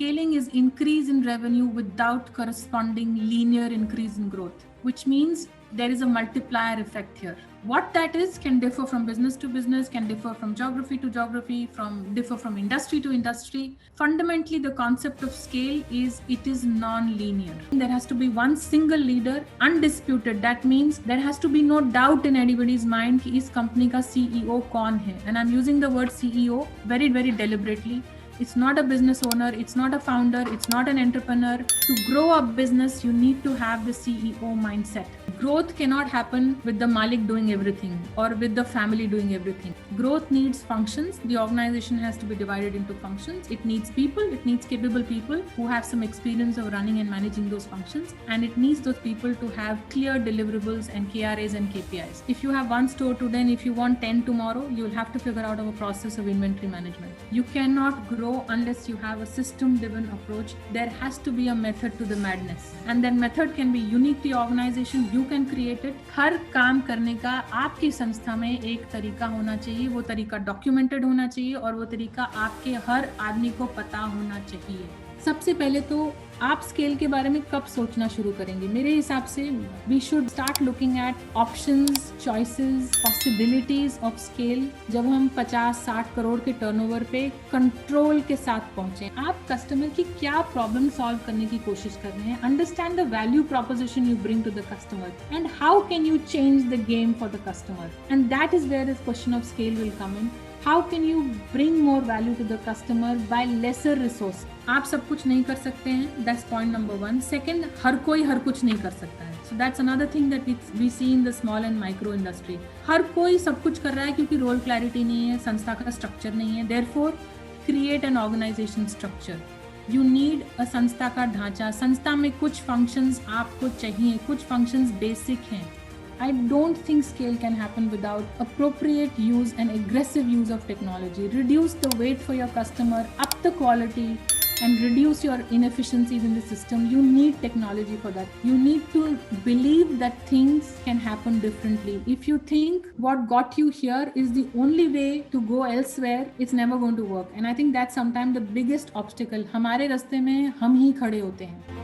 scaling is increase in revenue without corresponding linear increase in growth, which means there is a multiplier effect here. What that is can differ from business to business, can differ from geography to geography, differ from industry to industry. Fundamentally, the concept of scale is it is non-linear. There has to be one single leader, undisputed. That means there has to be no doubt in anybody's mind कि इस company का CEO कौन है. And I'm using the word CEO very, very deliberately. It's not a business owner, it's not a founder, it's not an entrepreneur. To grow a business, you need to have the CEO mindset. Growth cannot happen with the Malik doing everything or with the family doing everything. Growth needs functions. The organization has to be divided into functions. It needs people, it needs capable people who have some experience of running and managing those functions. And it needs those people to have clear deliverables and KRAs and KPIs. If you have one store today and if you want 10 tomorrow, you'll have to figure out a process of inventory management. You cannot grow unless you have a system-driven approach. There has to be a method to the madness. And that method can be unique to your organization. You can create it. हर काम करने का आपकी संस्था में एक तरीका होना चाहिए. वो तरीका डॉक्यूमेंटेड होना चाहिए और वो तरीका आपके हर आदमी को पता होना चाहिए. सबसे पहले तो आप स्केल के बारे में कब सोचना शुरू करेंगे? मेरे हिसाब से we should start looking at options, choices, possibilities of scale जब हम 50-60 करोड़ के टर्नओवर पे कंट्रोल के साथ पहुंचे. आप कस्टमर की क्या प्रॉब्लम सॉल्व करने की कोशिश कर रहे हैं? Understand the value proposition you bring to the customer and how can you change the game for the customer. And that is where this question of scale will come in. How can you bring more value to the customer by lesser resource? आप सब कुछ नहीं कर सकते हैं. That's point number one. Second, हर कोई हर कुछ नहीं कर सकता है. So that's another thing that we see in the small and micro industry. हर कोई सब कुछ कर रहा है क्योंकि रोल क्लैरिटी नहीं है, संस्था का स्ट्रक्चर नहीं है. Therefore, create an organization structure. You need a संस्था का ढांचा. संस्था में कुछ functions आपको चाहिए, कुछ functions basic हैं. I don't think scale can happen without appropriate use and aggressive use of technology. Reduce the wait for your customer, up the quality, and reduce your inefficiencies in the system. You need technology for that. You need to believe that things can happen differently. If you think what got you here is the only way to go elsewhere, it's never going to work. And I think that's sometimes the biggest obstacle. हमारे रास्ते में हम ही खड़े होते हैं.